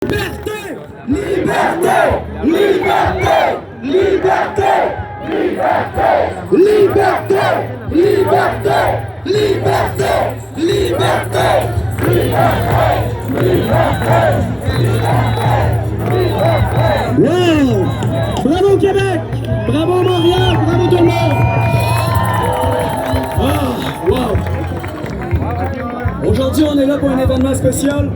Liberté! Liberté! Liberté! Liberté! Liberté! Liberté! Liberté! Liberté! Wow! Bravo Québec! Bravo Montréal! Bravo tout le monde! Ah, wow! Aujourd'hui, on est là pour un événement spécial.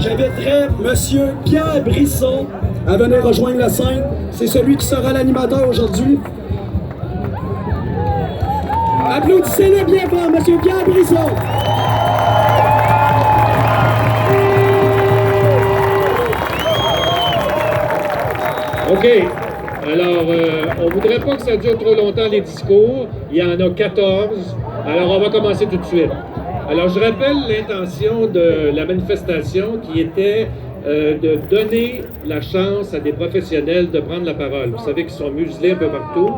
J'inviterai Monsieur Pierre Brisson à venir rejoindre la scène. C'est celui qui sera l'animateur aujourd'hui. Applaudissez-le bien fort, Monsieur Pierre Brisson. OK. Alors, on ne voudrait pas que ça dure trop longtemps, les discours. Il y en a 14. Alors, on va commencer tout de suite. Alors, je rappelle l'intention de la manifestation qui était de donner la chance à des professionnels de prendre la parole. Vous savez qu'ils sont muselés un peu partout.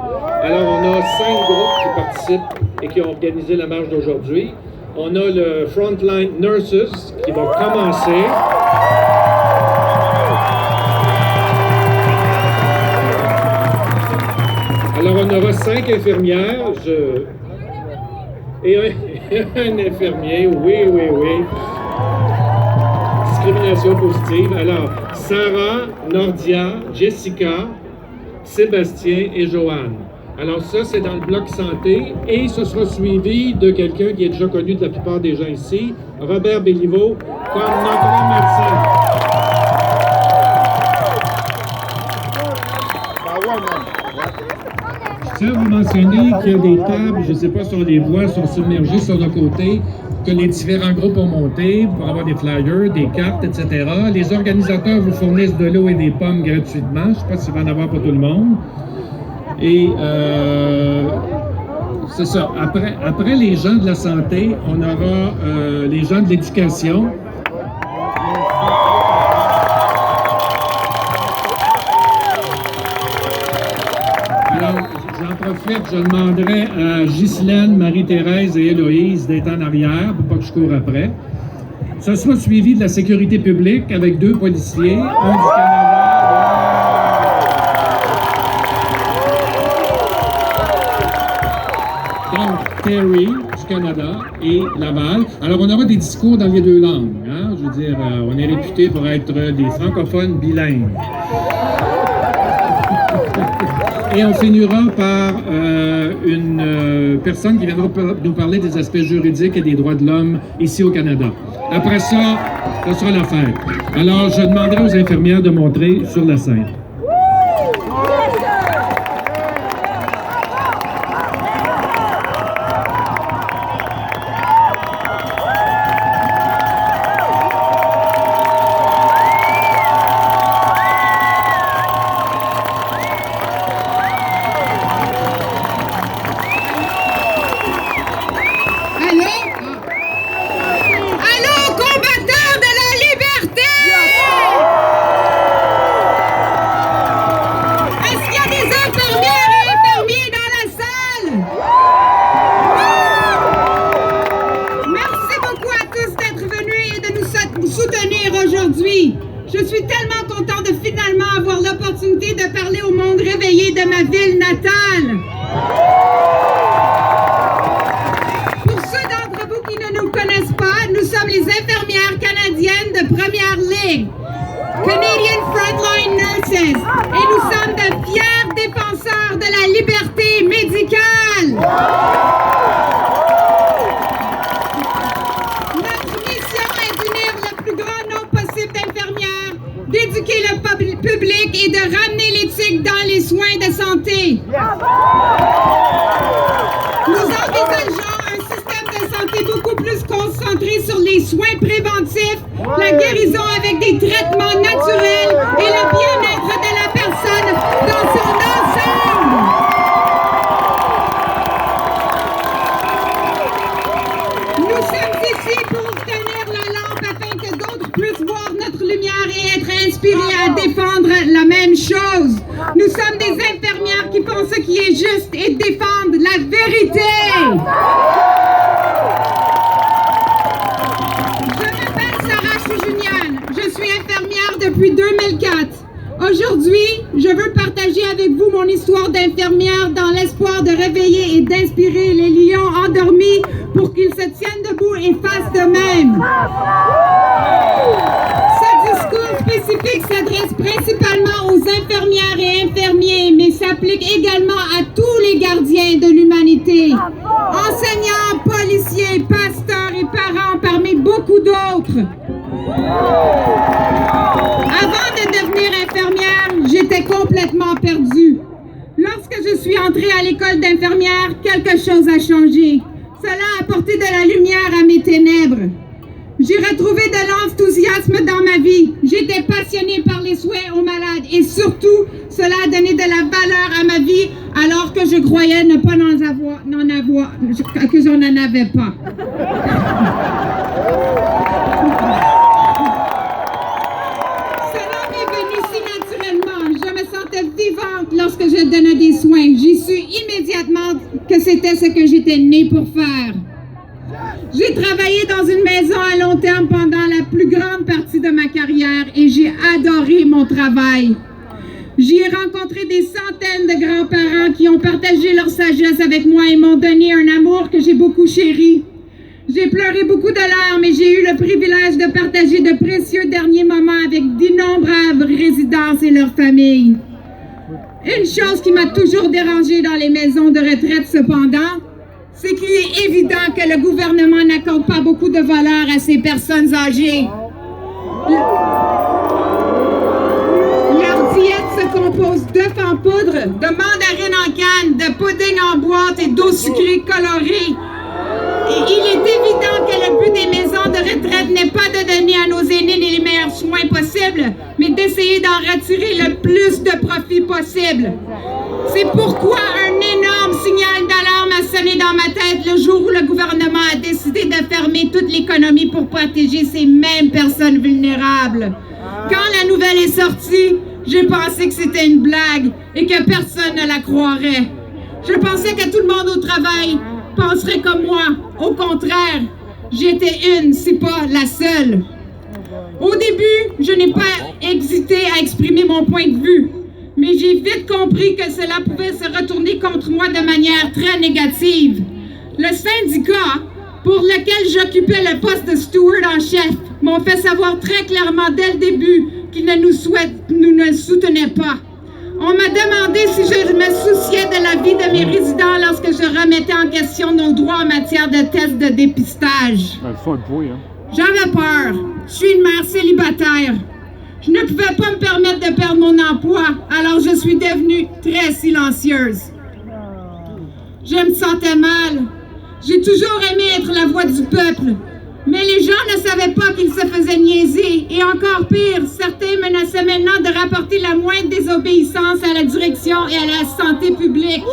Alors, on a 5 groupes qui participent et qui ont organisé la marche d'aujourd'hui. On a le Frontline Nurses qui va commencer. Alors, on aura 5 infirmières et un infirmier, oui. Discrimination positive. Alors, Sarah, Nordia, Jessica, Sébastien et Joanne. Alors ça, c'est dans le bloc santé et ce sera suivi de quelqu'un qui est déjà connu de la plupart des gens ici, Robert Béliveau, comme notre médecin. Je tiens à vous mentionner qu'il y a des tables, je ne sais pas si on les voit, sont submergées sur le côté, que les différents groupes ont monté pour avoir des flyers, des cartes, etc. Les organisateurs vous fournissent de l'eau et des pommes gratuitement. Je ne sais pas s'il va en avoir pour tout le monde. Et c'est ça. Après les gens de la santé, on aura les gens de l'éducation. Alors, j'en profite, je demanderai à Ghislaine, Marie-Thérèse et Héloïse d'être en arrière pour pas que je cours après. Ce sera suivi de la sécurité publique avec 2 policiers, un du Canada. Donc, Terry du Canada et Laval. Alors, on aura des discours dans les 2 langues. Hein? Je veux dire, on est réputé pour être des francophones bilingues. Et on finira par une personne qui viendra nous parler des aspects juridiques et des droits de l'homme ici au Canada. Après ça, ce sera la fête. Alors, je demanderai aux infirmières de montrer sur la scène. Aujourd'hui. Je suis tellement contente de finalement avoir l'opportunité de parler au monde réveillé de ma ville natale. Pour ceux d'entre vous qui ne nous connaissent pas, nous sommes les infirmières canadiennes de première ligue, Canadian Frontline Nurses, et nous sommes de fiers défenseurs de la liberté médicale. D'éduquer le public et de ramener l'éthique dans les soins de santé. Nous envisageons un système de santé beaucoup plus concentré sur les soins préventifs, la guérison avec des traitements naturels et le bien-être de la personne dans son ensemble. Nous sommes ici pour tenir la lampe afin que d'autres puissent voir notre lumière et être inspirés à défendre la même chose. Nous sommes des infirmières qui font ce qui est juste et défendent la vérité. Je m'appelle Sarah Choujunian. Je suis infirmière infirmière depuis 2004. Aujourd'hui, je veux partager avec vous mon histoire d'infirmière dans l'espoir de réveiller et d'inspirer les lions endormis pour qu'ils se tiennent debout et fassent de même. Ce discours spécifique s'adresse principalement aux infirmières et infirmiers, mais s'applique également à tous les gardiens de l'humanité. Enseignants, policiers, pasteurs et parents parmi beaucoup d'autres. Avant de devenir infirmière, j'étais complètement perdue. Lorsque je suis entrée à l'école d'infirmière, quelque chose a changé. Cela a apporté de la lumière à mes ténèbres. J'ai retrouvé de l'enthousiasme dans ma vie. J'étais passionnée par les soins aux malades et surtout, cela a donné de la valeur à ma vie alors que je croyais ne pas que j'en en avais pas. Cela m'est venu si naturellement. Je me sentais vivante lorsque je donnais des soins. J'ai su immédiatement que c'était ce que j'étais née pour faire. J'ai travaillé dans une maison à long terme pendant la plus grande partie de ma carrière et j'ai adoré mon travail. J'y ai rencontré des centaines de grands-parents qui ont partagé leur sagesse avec moi et m'ont donné un amour que j'ai beaucoup chéri. J'ai pleuré beaucoup de larmes et j'ai eu le privilège de partager de précieux derniers moments avec d'innombrables résidents et leurs familles. Une chose qui m'a toujours dérangée dans les maisons de retraite cependant, c'est qu'il est évident que le gouvernement n'accorde pas beaucoup de valeur à ces personnes âgées. Leur diète se compose d'œufs en poudre, de mandarines en canne, de pudding en boîte et d'eau sucrée colorée. Et il est évident que le but des maisons de retraite n'est pas de donner à nos aînés les meilleurs soins possibles, mais d'essayer d'en retirer le plus de profit possible. C'est pourquoi un énorme signal d'alarme a sonné dans ma tête le jour où le gouvernement a décidé de fermer toute l'économie pour protéger ces mêmes personnes vulnérables. Quand la nouvelle est sortie, j'ai pensé que c'était une blague et que personne ne la croirait. Je pensais que tout le monde au travail penserait comme moi. Au contraire, j'étais une, si pas la seule. Au début, je n'ai pas hésité à exprimer mon point de vue. Mais j'ai vite compris que cela pouvait se retourner contre moi de manière très négative. Le syndicat, pour lequel j'occupais le poste de steward en chef, m'ont fait savoir très clairement dès le début qu'ils ne nous soutenaient pas. On m'a demandé si je me souciais de la vie de mes résidents lorsque je remettais en question nos droits en matière de tests de dépistage. J'avais peur. Je suis une mère célibataire. Je ne pouvais pas me permettre de perdre mon emploi, alors je suis devenue très silencieuse. Je me sentais mal. J'ai toujours aimé être la voix du peuple. Mais les gens ne savaient pas qu'ils se faisaient niaiser. Et encore pire, certains menaçaient maintenant de rapporter la moindre désobéissance à la direction et à la santé publique.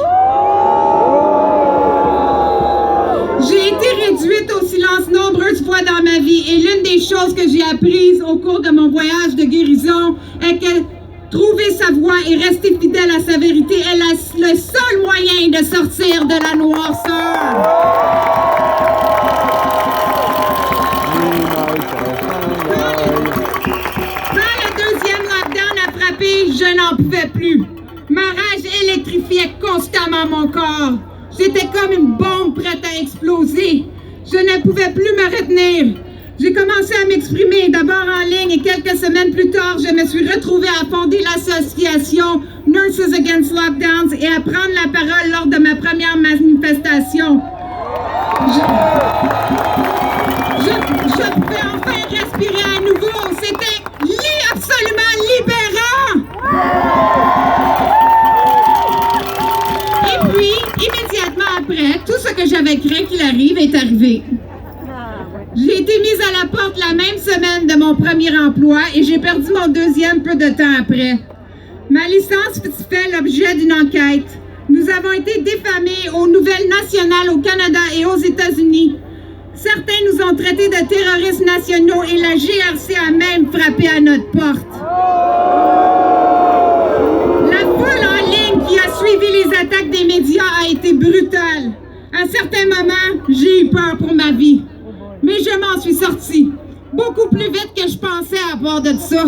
J'ai été réduite au silence nombreuses fois dans ma vie et l'une des choses que j'ai apprises au cours de mon voyage de guérison est que trouver sa voie et rester fidèle à sa vérité est le seul moyen de sortir de la noirceur. Quand le deuxième lockdown a frappé, je n'en pouvais plus. Ma rage électrifiait constamment mon corps. J'étais comme une bombe prête à exploser. Je ne pouvais plus me retenir. J'ai commencé à m'exprimer, d'abord en ligne, et quelques semaines plus tard, je me suis retrouvée à fonder l'association Nurses Against Lockdowns et à prendre la parole lors de ma première manifestation. Je pouvais enfin respirer à nouveau. C'était absolument libérant. Et puis, immédiatement après, tout ce que j'avais craint qu'il arrive est arrivé. J'ai été mise à la porte la même semaine de mon premier emploi et j'ai perdu mon deuxième peu de temps après. Ma licence fait l'objet d'une enquête. Nous avons été diffamés aux nouvelles nationales au Canada et aux États-Unis. Certains nous ont traités de terroristes nationaux et la GRC a même frappé à notre porte. La foule en ligne qui a suivi les attaques des médias a été brutale. À certains moments, j'ai eu peur pour ma vie. Mais je m'en suis sortie. Beaucoup plus vite que je pensais à part de ça.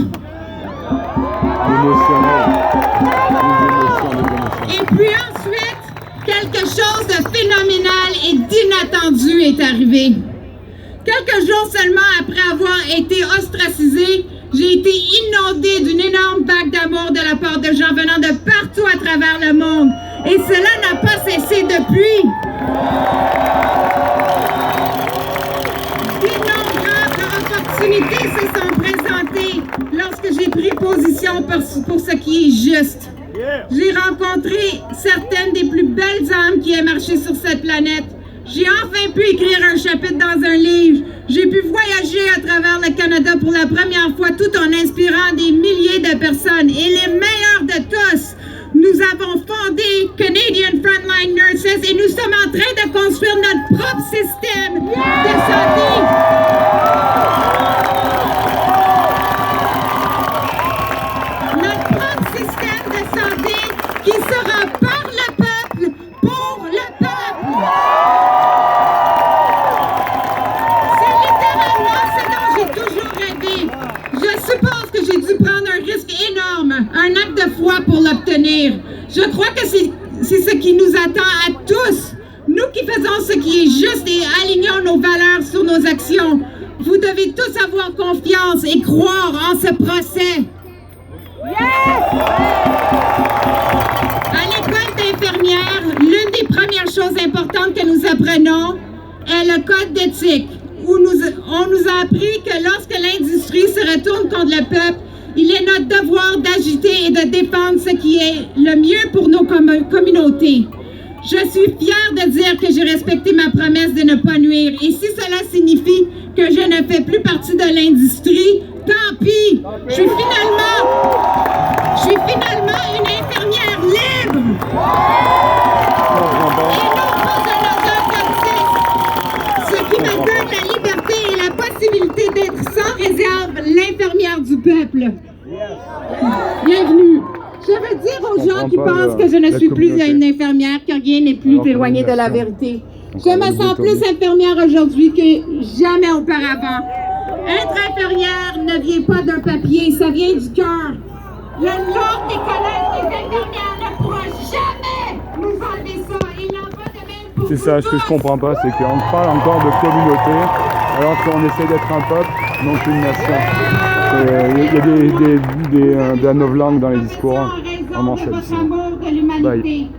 Et puis ensuite, quelque chose de phénoménal et d'inattendu est arrivé. Quelques jours seulement après avoir été ostracisée, j'ai été inondée d'une énorme vague d'amour de la part de gens venant de partout à travers le monde. Et cela n'a pas cessé depuis. D'innombrables opportunités se sont présentées lorsque j'ai pris position pour ce qui est juste. J'ai rencontré certaines des plus belles âmes qui aient marché sur cette planète. J'ai enfin pu écrire un chapitre dans un livre. J'ai pu voyager à travers le Canada pour la première fois tout en inspirant des milliers de personnes. Et les meilleurs de tous, nous avons fondé Canadian Frontline Nurses et nous sommes en train de construire notre propre système de santé. Notre propre système de santé qui sera par le peuple, pour le peuple. C'est littéralement ce dont j'ai toujours rêvé. Je suppose que j'ai dû prendre un risque énorme, un acte de foi pour l'obtenir. Je crois que c'est ce qui nous attend à tous. Nous qui faisons ce qui est juste et alignons nos valeurs sur nos actions. Vous devez tous avoir confiance et croire en ce procès. À l'école d'infirmière, l'une des premières choses importantes que nous apprenons est le code d'éthique, où on nous a appris que lorsque l'industrie se retourne contre le peuple, il est notre devoir d'agiter et de défendre ce qui est le mieux pour nos communautés. Je suis fière de dire que j'ai respecté ma promesse de ne pas nuire. Et si cela signifie que je ne fais plus partie de l'industrie, tant pis. Je suis finalement une infirmière libre. Et non pas un auteur ce qui me donne la liberté et la possibilité d'être sans réserve l'infirmière du peuple. Bienvenue. Je veux dire aux gens qui pensent que je ne suis plus une infirmière que rien n'est plus éloigné de la vérité. Je me sens plus infirmière aujourd'hui que jamais auparavant. Être infirmière ne vient pas d'un papier, ça vient du cœur. L'ordre des collèges des infirmières ne pourra jamais nous enlever ça. Il n'en va de même pour c'est ça, ce que je comprends pas, c'est qu'on parle encore de communauté alors qu'on essaie d'être un peuple, non une nation. Il y a des novlangues dans les discours. Vraiment, c'est hallucinant. Bye.